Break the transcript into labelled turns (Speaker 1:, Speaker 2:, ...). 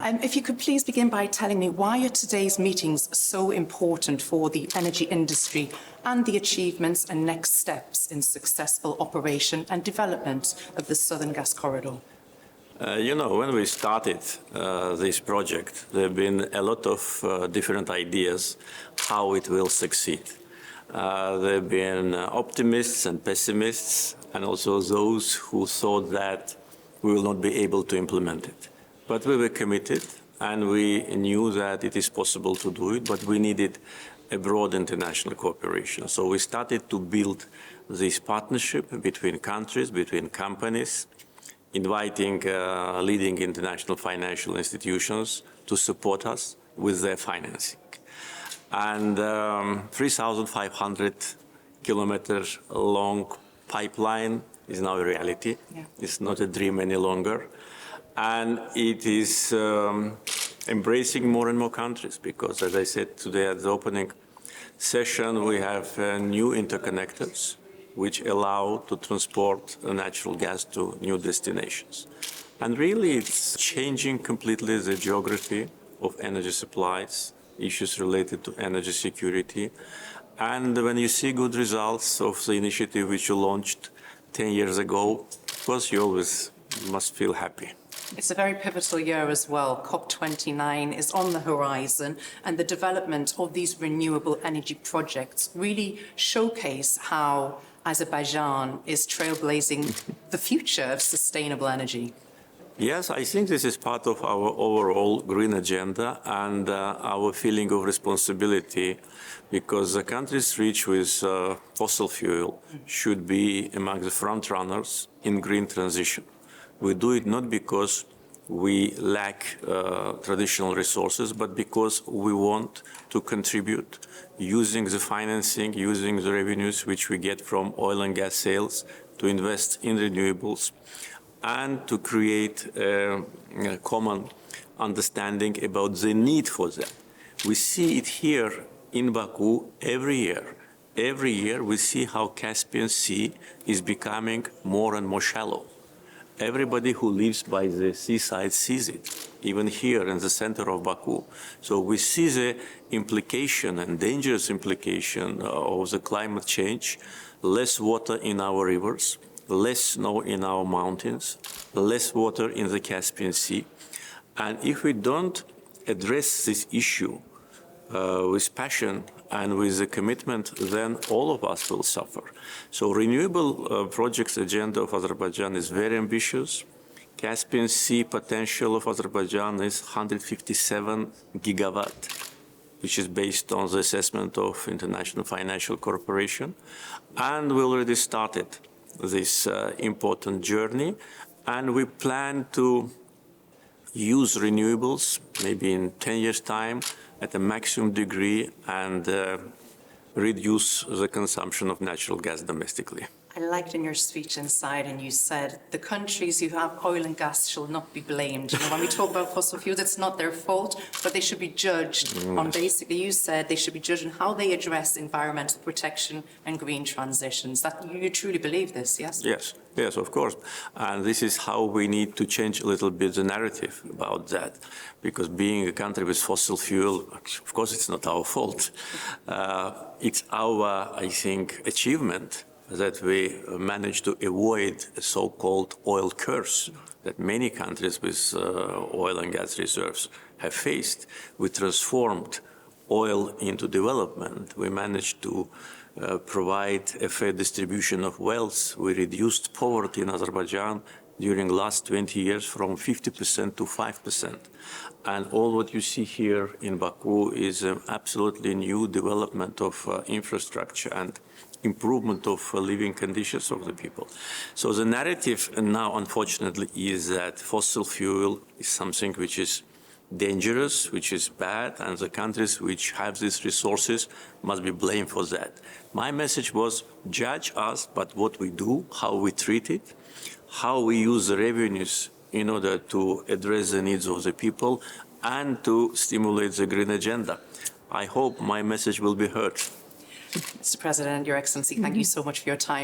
Speaker 1: If you could please begin by telling me why are today's meetings so important for the energy industry and the achievements and next steps in successful operation and development of the Southern Gas Corridor?
Speaker 2: When we started this project, there have been a lot of different ideas how it will succeed. There have been optimists and pessimists, and also those who thought that we will not be able to implement it. But we were committed, and we knew that it is possible to do it, but we needed a broad international cooperation. So we started to build this partnership between countries, between companies, inviting leading international financial institutions to support us with their financing. And 3,500 kilometers long pipeline is now a reality. Yeah. It's not a dream any longer. And it is embracing more and more countries because, as I said today at the opening session, we have new interconnectors which allow to transport natural gas to new destinations. And really, it's changing completely the geography of energy supplies, issues related to energy security. And when you see good results of the initiative which you launched 10 years ago, of course, you always must feel happy.
Speaker 1: It's a very pivotal year as well. COP29 is on the horizon, and the development of these renewable energy projects really showcase how Azerbaijan is trailblazing the future of sustainable energy.
Speaker 2: Yes, I think this is part of our overall green agenda and our feeling of responsibility, because the countries rich with fossil fuel should be among the front runners in green transition. We do it not because we lack traditional resources, but because we want to contribute using the financing, using the revenues which we get from oil and gas sales to invest in renewables and to create a common understanding about the need for that. We see it here in Baku every year. Every year we see how Caspian Sea is becoming more and more shallow. Everybody who lives by the seaside sees it, even here in the center of Baku. So we see the implication and dangerous implication of the climate change, less water in our rivers, less snow in our mountains, less water in the Caspian Sea. And if we don't address this issue with passion and with the commitment, then all of us will suffer. So renewable projects agenda of Azerbaijan is very ambitious. Caspian Sea potential of Azerbaijan is 157 gigawatt, which is based on the assessment of International Financial Corporation. And we already started this important journey, and we plan to use renewables maybe in 10 years' time at a maximum degree and reduce the consumption of natural gas domestically.
Speaker 1: I liked in your speech inside, and you said the countries who have oil and gas shall not be blamed. When we talk about fossil fuels, it's not their fault, but they should be judged on basically, you said they should be judged on how they address environmental protection and green transitions. That you truly believe this, yes?
Speaker 2: Yes, of course. And this is how we need to change a little bit the narrative about that. Because being a country with fossil fuel, of course, it's not our fault. It's our, I think, achievement that we managed to avoid a so-called oil curse that many countries with oil and gas reserves have faced. We transformed oil into development. We managed to provide a fair distribution of wealth. We reduced poverty in Azerbaijan during the last 20 years from 50% to 5%. And all what you see here in Baku is an absolutely new development of infrastructure and improvement of living conditions of the people. So the narrative now, unfortunately, is that fossil fuel is something which is dangerous, which is bad, and the countries which have these resources must be blamed for that. My message was, judge us, but what we do, how we treat it, how we use the revenues in order to address the needs of the people and to stimulate the green agenda. I hope my message will be heard.
Speaker 1: Mr. President, Your Excellency, thank you so much for your time.